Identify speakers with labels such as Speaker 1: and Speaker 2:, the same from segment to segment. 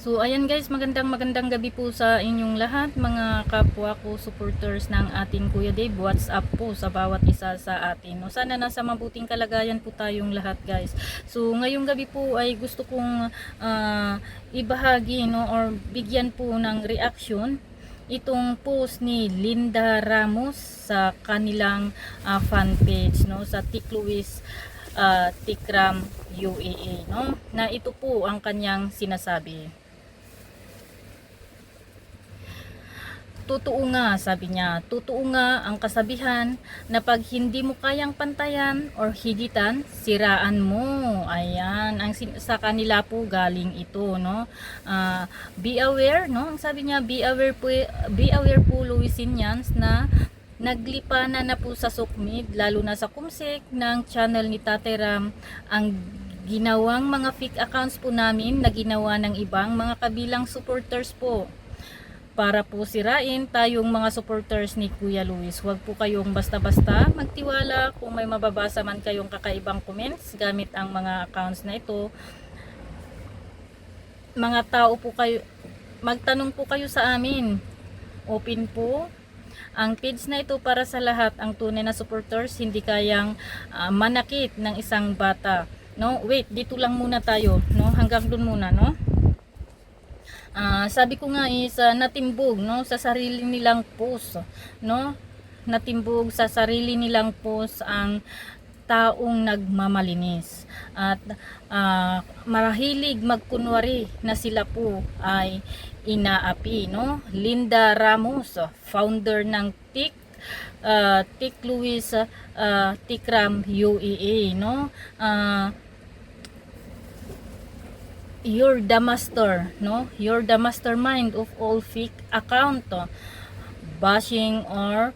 Speaker 1: So ayan guys, magandang gabi po sa inyong lahat, mga kapwa ko supporters ng ating Kuya Dave. What's up po sa bawat isa sa atin, no? Sana nasa mabuting kalagayan po tayong lahat guys. So ngayong gabi po ay gusto kong ibahagi, no, or bigyan po ng reaction itong post ni Linda Ramos sa kanilang fan page, no, sa Tikluis Tikram UAA, no, na ito po ang kanyang sinasabi. Totoo nga, sabi niya, totoo nga ang kasabihan na pag hindi mo kayang pantayan or higitan, siraan mo. Ayan, sa kanila po galing ito, no? Be aware, no? Ang sabi niya, be aware po Luisinians na naglipana na po sa Sukmid, lalo na sa Kumsek ng channel ni Tate Ram, ang ginawang mga fake accounts po namin na ginawa ng ibang mga kabilang supporters po para po sirain tayong mga supporters ni Kuya Luis. Huwag po kayong basta-basta magtiwala kung may mababasa man kayong kakaibang comments gamit ang mga accounts na ito. Mga tao po kayo, magtanong po kayo sa amin. Open po ang page na ito para sa lahat. Ang tunay na supporters hindi kayang manakit ng isang bata. No, wait, dito lang muna tayo, no? Hanggang doon muna, no? Sabi ko nga is natimbog, no, sa sarili nilang post, no, natimbog sa sarili nilang post ang taong nagmamalinis at marahilig magkunwari na sila po ay inaapi, no. Linda Ramos, founder ng Tikluis Tikram UAA, no. You're the master, no? You're the mastermind of all fake account, bashing or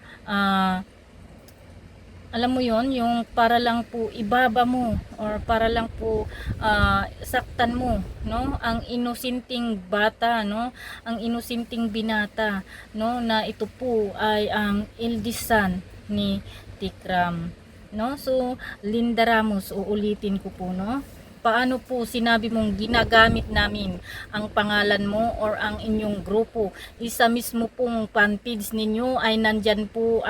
Speaker 1: alam mo yon, yung para lang po ibaba mo or para lang po saktan mo, no, ang inusinting bata, no, ang inusinting binata, no, na ito po ay ang eldest son ni Tikram, no. So Linda Ramos, uulitin ko po, no, paano po sinabi mong ginagamit namin ang pangalan mo or ang inyong grupo? Isa mismo pong fan page ninyo ay nandyan po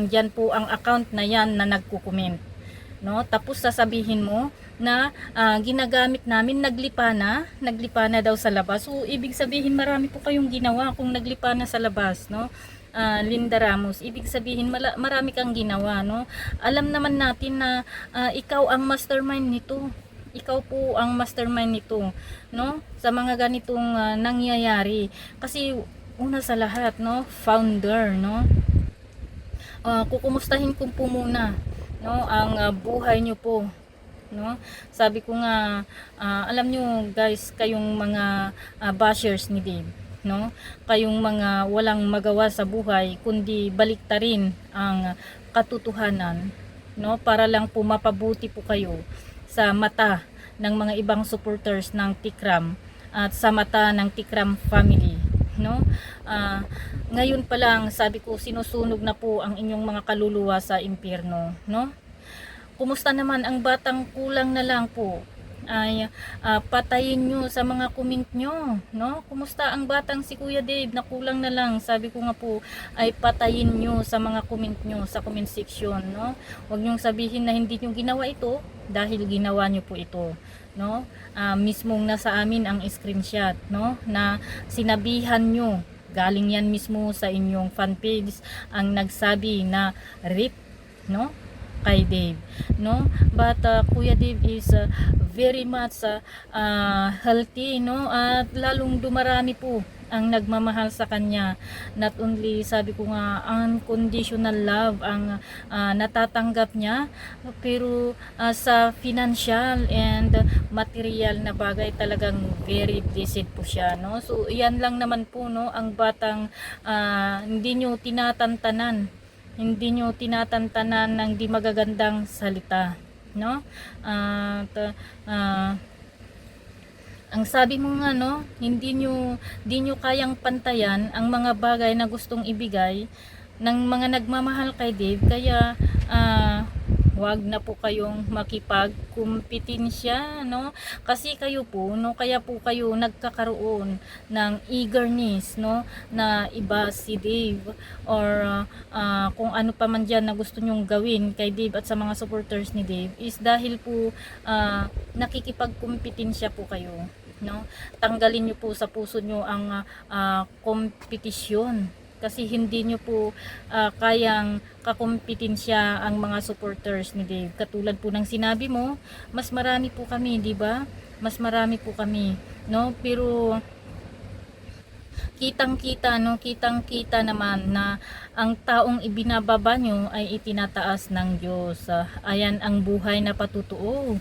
Speaker 1: dyan po ang account na yan na nagko-comment, no? Tapos sasabihin mo na ginagamit namin, naglipa na daw sa labas. So ibig sabihin marami po kayong ginawa kung naglipa na sa labas, no? Linda Ramos, ibig sabihin marami kang ginawa, no? Alam naman natin na ikaw ang mastermind nito. Ikaw po ang mastermind nito, no, sa mga ganitong nangyayari. Kasi una sa lahat, no, founder, no, kukumustahin ko po muna, no, ang buhay nyo po, no. Sabi ko nga, alam nyo guys, kayong mga bashers ni Dave, no, kayong mga walang magawa sa buhay kundi baliktarin ang katotohanan, no, para lang po mapabuti po kayo sa mata ng mga ibang supporters ng Tikram at sa mata ng Tikram family, no. Ngayon pa lang, sabi ko, sinusunog na po ang inyong mga kaluluwa sa impyerno, no. Kumusta naman ang batang kulang na lang po ay patayin nyo sa mga comment nyo, no? Kumusta ang batang si Kuya Dave na kulang na lang, sabi ko nga po, ay patayin nyo sa mga comment nyo sa comment section, no? Huwag nyong sabihin na hindi nyo ginawa ito dahil ginawa nyo po ito, no? Mismong nasa amin ang screenshot, no, na sinabihan nyo, galing yan mismo sa inyong fan page ang nagsabi na rip, no, kay Dave, no. But Kuya Dave is very much healthy, no, at lalong dumarami po ang nagmamahal sa kanya. Not only, sabi ko nga, unconditional love ang natatanggap niya, pero sa financial and material na bagay talagang very blessed po siya, no. So yan lang naman po, no, ang batang hindi nyo tinatantanan ng di magagandang salita, no. Ang sabi mo nga, no, di nyo kayang pantayan ang mga bagay na gustong ibigay ng mga nagmamahal kay Dave, kaya Huwag na po kayong makipagkumpetensya, no? Kasi kayo po, no, kaya po kayo nagkakaroon ng eagerness, no, na iba si Dave or kung ano pa man dyan na gusto nyong gawin kay Dave at sa mga supporters ni Dave is dahil po nakikipagkumpetensya po kayo, no? Tanggalin nyo po sa puso nyo ang kompetisyon kasi hindi nyo po kayang kakumpetensya ang mga supporters ni Dave. Katulad po ng sinabi mo, mas marami po kami, di ba? Mas marami po kami, no? Pero kitang-kita, no, kitang-kita naman na ang taong ibinababa nyo ay itinataas ng Diyos. Ayan ang buhay na patutuo.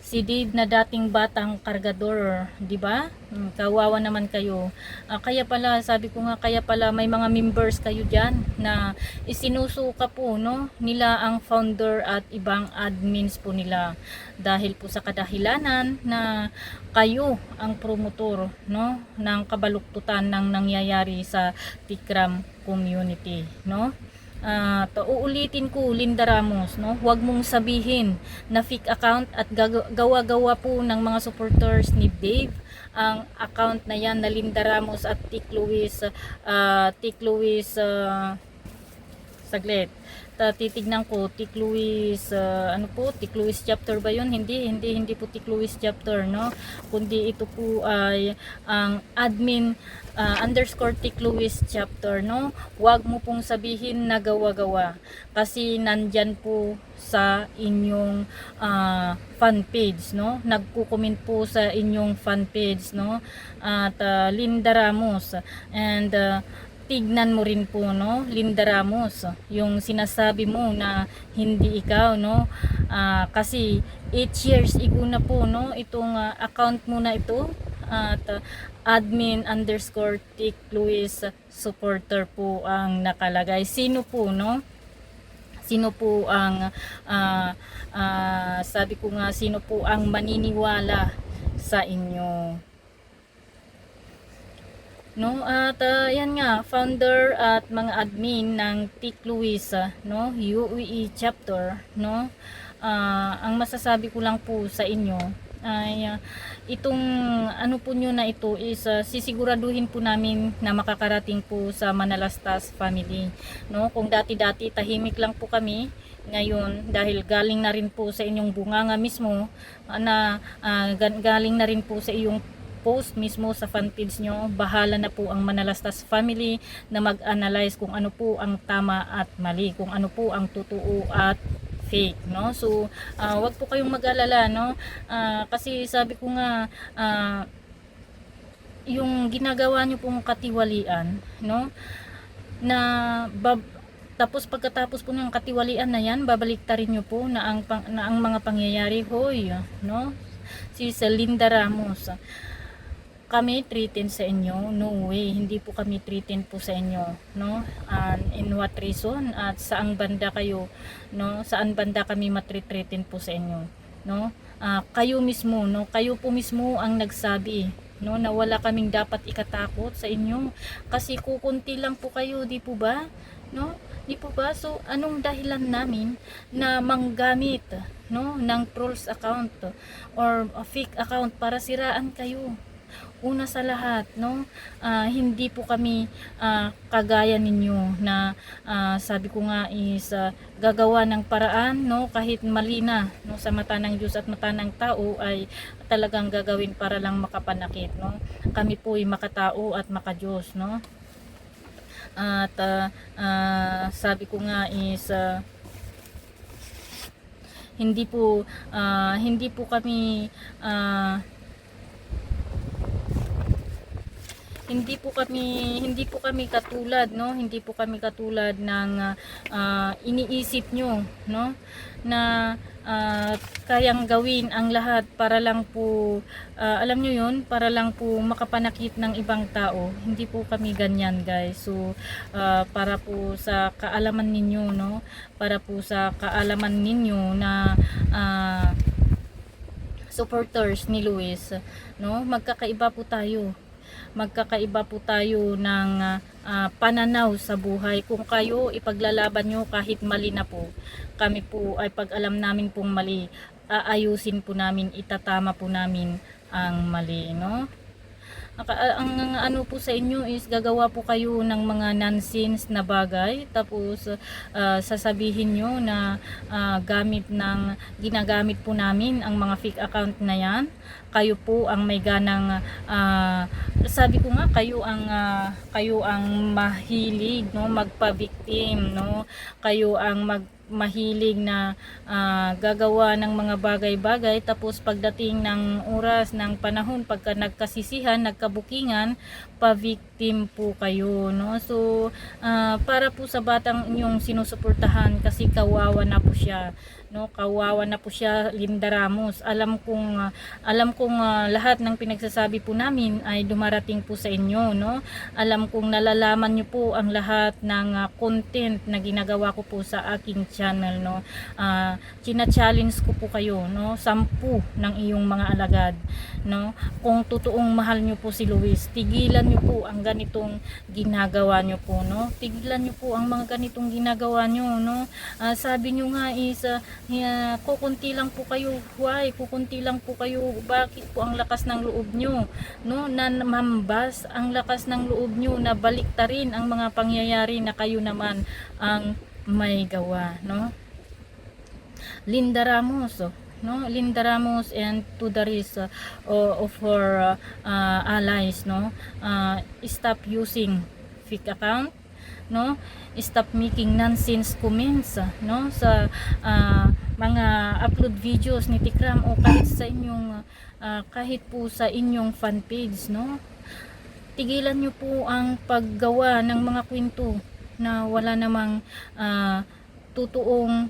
Speaker 1: Si Dave na dating batang kargador, di ba? Kawawa naman kayo. Kaya pala, sabi ko nga, kaya pala may mga members kayo diyan na isinusuka po, no, nila ang founder at ibang admins po nila dahil po sa kadahilanan na kayo ang promotor, no, ng kabaluktutan ng nangyayari sa Tikram community, no? Uulitin ko, Linda Ramos, no? Huwag mong sabihin na fake account at gawa-gawa po ng mga supporters ni Dave ang account na yan na Linda Ramos at Tik Luis saglit. Titignan ko Tik Luis ano po, Tik Luis chapter ba yun? Hindi po Tik Luis chapter, no? Kundi ito po ay ang admin underscore Tik Luis chapter, no? Huwag mo pong sabihin na gawa-gawa kasi nandyan po sa inyong fan page, no? Nagko-comment po sa inyong fan page, no? At Linda Ramos and tignan mo rin po, no, Linda Ramos, yung sinasabi mo na hindi ikaw, no, kasi 8 years ago na po, no, itong account mo na ito at admin underscore Tik Luis supporter po ang nakalagay. Sino po, no? Sino po ang sabi ko nga, sino po ang maniniwala sa inyo, no? At yan nga, founder at mga admin ng Tik Luis, no, UAE chapter, no. Ang masasabi ko lang po sa inyo ay itong ano po nyo na ito is sisiguraduhin po namin na makakarating po sa Manalastas family, no. Kung dati-dati tahimik lang po kami, ngayon dahil galing na rin po sa inyong bunganga mismo na galing na rin po sa iyong post mismo sa fan page nyo, bahala na po ang Manalastas family na mag-analyze kung ano po ang tama at mali, kung ano po ang totoo at fake, no. So wag po kayong mag-alala, no, kasi sabi ko nga yung ginagawa nyo pong katiwalian, no, na tapos pagkatapos po ng katiwalian na yan, babaliktarin nyo po na ang mga pangyayari, hoy, no, si Linda Ramos, kami treatin sa inyo? No way, hindi po kami treatin po sa inyo, no? In what reason? At saang banda kayo, no? Saan banda kami matreatin po sa inyo, no? Kayo mismo, no? Kayo po mismo ang nagsabi, no, na wala kaming dapat ikatakot sa inyo kasi kukunti lang po kayo, di po ba? No? Di po ba? So anong dahilan namin na manggamit, no, ng trolls account or a fake account para siraan kayo? Una sa lahat, no, hindi po kami kagaya ninyo na sabi ko nga is gagawa ng paraan, no, kahit mali na, no, sa mata ng Diyos at mata ng tao ay talagang gagawin para lang makapanakit, no. Kami po ay makatao at makadiyos, no. At sabi ko nga is hindi po kami hindi po kami katulad, no, hindi po kami katulad ng iniisip nyo, no, na kayang gawin ang lahat para lang po alam nyo yun, para lang po makapanakit ng ibang tao. Hindi po kami ganyan, guys. So para po sa kaalaman ninyo, no, para po sa kaalaman ninyo na supporters ni Luis, no, magkakaiba po tayo. magkakaiba po tayo ng pananaw sa buhay. Kung kayo ipaglalaban nyo kahit mali na po, kami po ay pag alam namin pong mali, aayusin po namin, itatama po namin ang mali, no? Ang ano po sa inyo is gagawa po kayo ng mga nonsense na bagay, tapos sasabihin nyo na ginagamit po namin ang mga fake account na yan. Kayo po ang may ganang sabi ko nga, kayo ang mahilig, no, magpa-victim, no, kayo ang mahilig na gagawa ng mga bagay-bagay, tapos pagdating ng oras, ng panahon, pagka nagkasisihan, nagkabukingan, pa-victim po kayo, no? So para po sa batang inyong sinusuportahan, kasi kawawa na po siya, no? Kawawa na po siya, Linda Ramos. Alam kong lahat ng pinagsasabi po namin ay dumarating po sa inyo, no? Alam kong nalalaman niyo po ang lahat ng content na ginagawa ko po sa aking channel, no? China-challenge ko po kayo, no? 10 ng iyong mga alagad, no? Kung totoong mahal niyo po si Luis, tigilan niyo po ang ganitong ginagawa niyo po, no? Tigilan niyo po ang mga ganitong ginagawa niyo, no? Sabi niyo nga is kukunti lang po kayo. Why? Kukunti lang po kayo. Bakit po ang lakas ng loob niyo, no? Na mambas ang lakas ng loob niyo na baliktarin ang mga pangyayari na kayo naman ang may gawa, no? Linda Ramos, no? Linda Ramos and to the rest of her allies, no? Stop using fake account, no? Stop making nonsense comments, no, sa mga upload videos ni Tikram o kahit sa inyong kahit po sa inyong fan page, no? Tigilan niyo po ang paggawa ng mga kwento na wala namang totoong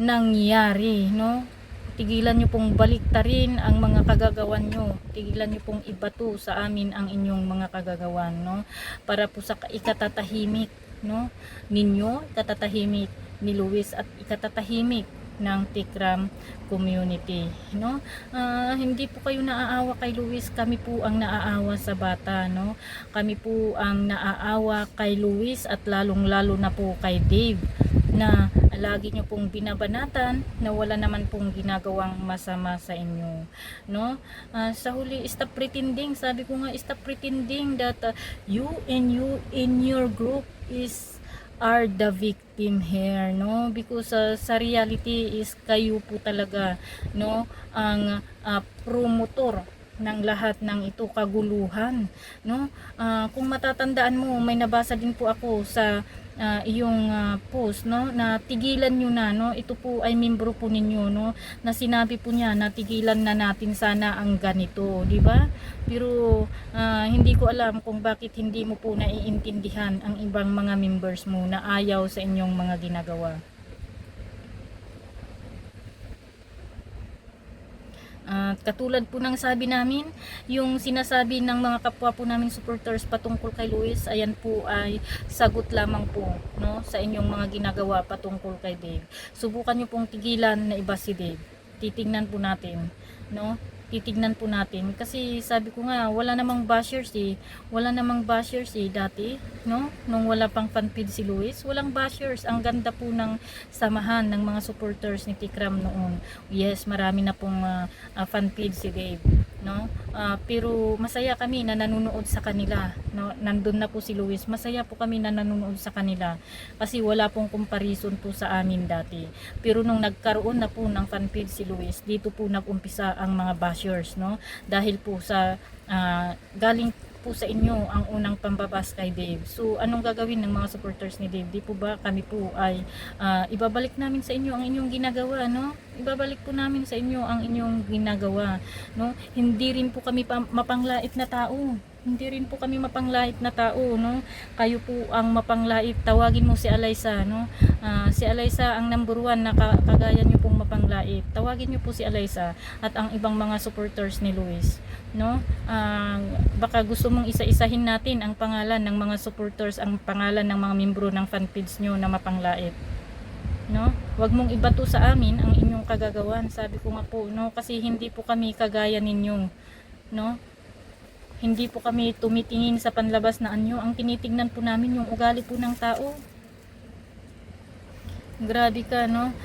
Speaker 1: nangyari, no? Tigilan niyo pong baliktarin ang mga kagagawan niyo. Tigilan niyo pong ibato sa amin ang inyong mga kagagawan, no? Para po sa ikatatahimik, no, ninyo, ikatatahimik ni Luis at ikatatahimik ng Tikram community, no? Hindi po kayo naaawa kay Luis, kami po ang naaawa sa bata, no? Kami po ang naaawa kay Luis at lalong-lalo na po kay Dave, na lagi nyo pong binabanatan na wala naman pong ginagawang masama sa inyo, no? Sa huli, stop pretending. Sabi ko nga, stop pretending that you in your group are the victim here, no? Because sa reality is kayo po talaga, no, ang promotor ng lahat ng ito kaguluhan, no? Kung matatandaan mo, may nabasa din po ako sa iyong post, no, na tigilan nyo na, no? Ito po ay membro po ninyo, no, na sinabi po niya na tigilan na natin sana ang ganito, di ba? Pero hindi ko alam kung bakit hindi mo po naiintindihan ang ibang mga members mo na ayaw sa inyong mga ginagawa. Katulad po ng sabi namin, yung sinasabi ng mga kapwa po namin supporters patungkol kay Luis, ayan po ay sagot lamang po, no, sa inyong mga ginagawa patungkol kay Dave. Subukan nyo pong tigilan na iba si Dave. Titingnan po natin, no? Titignan po natin kasi sabi ko nga wala namang bashers dati, no, nung wala pang fan feed si Luis, walang bashers. Ang ganda po ng samahan ng mga supporters ni Tikram noon. Yes, marami na pong fan feed si Dave, no, pero masaya kami na nanonood sa kanila, no? Nandun na po si Luis, masaya po kami na nanonood sa kanila kasi wala pong comparison po sa amin dati. Pero nung nagkaroon na po ng fan feed si Luis, dito po nag-umpisa ang mga bashers, no, dahil po sa galing po sa inyo ang unang pambabas kay Dave. So anong gagawin ng mga supporters ni Dave? Di po ba kami po ay ibabalik namin sa inyo ang inyong ginagawa, no? Ibabalik po namin sa inyo ang inyong ginagawa, no? Hindi rin po kami mapanglait na tao. Hindi rin po kami mapanglait na tao, no? Kayo po ang mapanglait. Tawagin mo si Alaysa, no? Si Alaysa ang number 1 na kagaya niyo pong mapanglait. Tawagin niyo po si Alaysa at ang ibang mga supporters ni Luis, no? Baka gusto mong isa-isahin natin ang pangalan ng mga supporters, ang pangalan ng mga membro ng fan page niyo na mapanglait, no? Wag mong ibato sa amin ang inyong kagagawan. Sabi ko nga po, no, kasi hindi po kami kagaya ninyo, no? Hindi po kami tumitingin sa panlabas na anyo. Ang tinitingnan po namin yung ugali po ng tao. Grabe ka, no?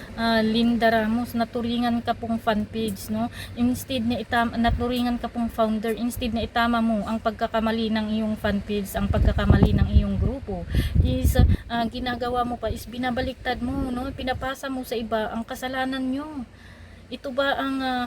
Speaker 1: Linda Ramos, naturingan ka pong fan page, no? Instead na naturingan ka pong founder, instead na itama mo ang pagkakamali ng iyong fan page, ang pagkakamali ng iyong grupo, is ginagawa mo pa is binabaliktad mo, no? Pinapasa mo sa iba ang kasalanan nyo. Ito ba ang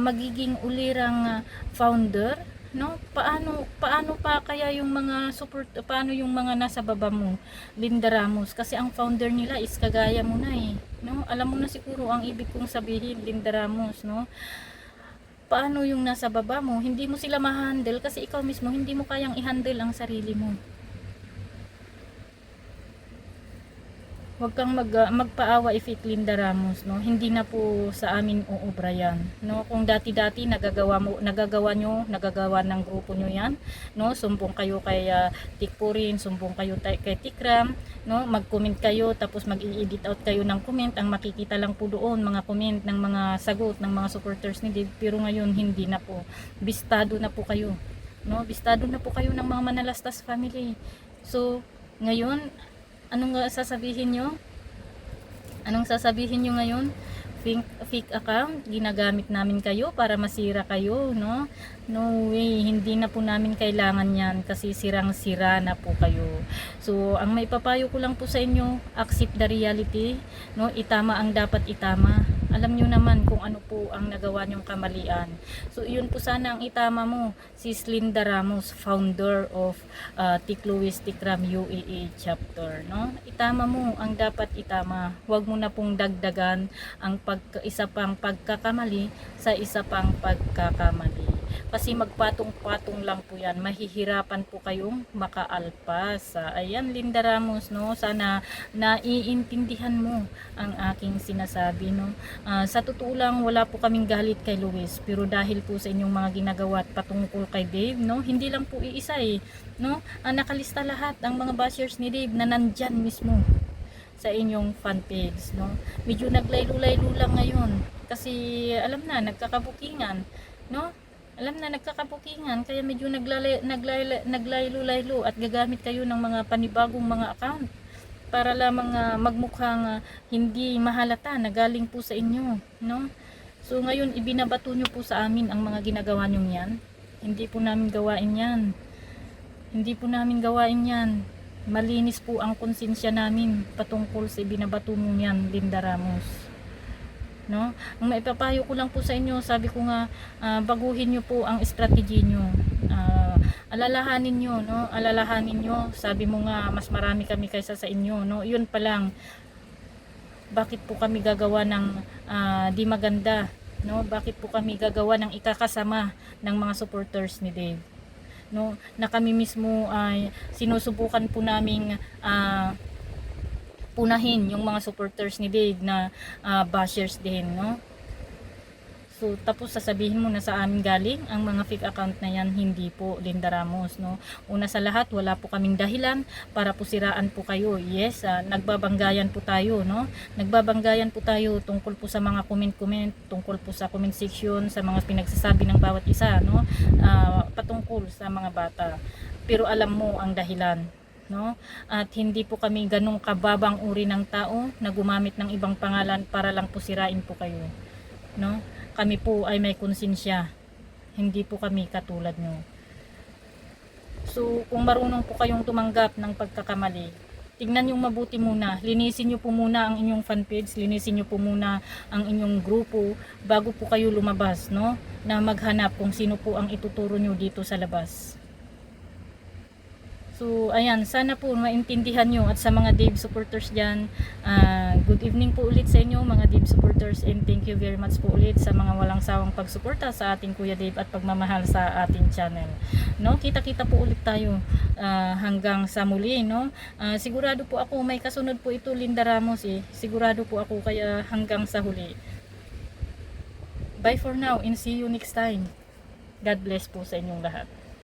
Speaker 1: magiging ulirang founder? No, paano pa kaya yung mga support, paano yung mga nasa baba mo, Linda Ramos, kasi ang founder nila is kagaya mo na eh, no? Alam mo na siguro ang ibig kong sabihin, Linda Ramos, no? Paano yung nasa baba mo, hindi mo sila ma-handle kasi ikaw mismo hindi mo kayang i-handle ang sarili mo. Huwag kang magpaawa if Linda Ramos, no? Hindi na po sa amin uubra yan, no? Kung dati-dati nagagawa ng grupo nyo yan, no? Sumbong kayo kay Tikpurin, sumbong kayo kay Tikram, no? Mag-comment kayo tapos mag-i-edit out kayo ng comment, ang makikita lang po doon mga comment ng mga sagot ng mga supporters ni Dave, pero ngayon hindi na po. Bistado na po kayo, no? Bistado na po kayo ng mga Manalastas family. So, ngayon anong sasabihin nyo? Anong sasabihin nyo ngayon? Fake account, ginagamit namin kayo para masira kayo, no? No way, hindi na po namin kailangan yan kasi sirang-sira na po kayo. So, ang maipapayo ko lang po sa inyo, accept the reality, no? Itama ang dapat itama. Alam nyo naman kung ano po ang nagawa nyong kamalian. So, yun po sana ang itama mo, si Linda Ramos, founder of Tikluis Tikram UAA chapter, no? Itama mo ang dapat itama. Huwag mo na pong dagdagan ang isa pang pagkakamali sa isa pang pagkakamali. Kasi magpatong-patong lang po yan. Mahihirapan po kayong makaalpas. Ayan, Linda Ramos, no? Sana naiintindihan mo ang aking sinasabi, no? Sa totoo lang, wala po kaming galit kay Luis. Pero dahil po sa inyong mga ginagawa at patungkol kay Dave, no? Hindi lang po iisa eh, no? Nakalista lahat ang mga bashers ni Dave na nandyan mismo sa inyong fan page, no? Medyo naglaylo-laylo lang ngayon kasi alam na nagkakabukingan, no? Alam na nagkakabukingan kaya medyo naglaylo-laylo at gagamit kayo ng mga panibagong mga account para lamang magmukhang hindi mahalata na galing po sa inyo, no? So ngayon ibinabato nyo po sa amin ang mga ginagawa nyo yan. Hindi po namin gawain yan. Hindi po namin gawain yan. Malinis po ang konsensya namin patungkol sa ibinabato mo yan, Linda Ramos, no? Ang maipapayo ko lang po sa inyo, sabi ko nga, baguhin nyo po ang strategy nyo. Alalahanin nyo, no? Alalahanin nyo, sabi mo nga mas marami kami kaysa sa inyo, no? Yun pa lang, bakit po kami gagawa ng di maganda, no? Bakit po kami gagawa ng ikakasama ng mga supporters ni Dave, no? Na kami mismo ay sinusubukan po naming punahin yung mga supporters ni Dave na bashers din, no? So tapos sasabihin mo na sa amin galing ang mga fake account na yan. Hindi po, Linda Ramos, no? Una sa lahat, wala po kaming dahilan para po siraan po kayo. Yes, nagbabanggayan po tayo, no? Nagbabanggayan po tayo tungkol po sa mga comment, tungkol po sa comment section, sa mga pinagsasabi ng bawat isa, no? Patungkol sa mga bata. Pero alam mo ang dahilan, no? At hindi po kami ganong kababang uri ng tao na gumamit ng ibang pangalan para lang po sirain po kayo, no? Kami po ay may konsensya, hindi po kami katulad nyo. So kung marunong po kayong tumanggap ng pagkakamali, tignan yung mabuti muna, linisin nyo po muna ang inyong fanpage, linisin nyo po muna ang inyong grupo bago po kayo lumabas, no? Na maghanap kung sino po ang ituturo nyo dito sa labas. So, ayan, sana po maintindihan nyo at sa mga Dave supporters dyan, good evening po ulit sa inyo mga Dave supporters, and thank you very much po ulit sa mga walang sawang pagsuporta sa ating Kuya Dave at pagmamahal sa ating channel, no? Kita-kita po ulit tayo hanggang sa muli, no? Sigurado po ako may kasunod po ito, Linda Ramos, sigurado po ako, kaya hanggang sa huli. Bye for now and see you next time. God bless po sa inyong lahat.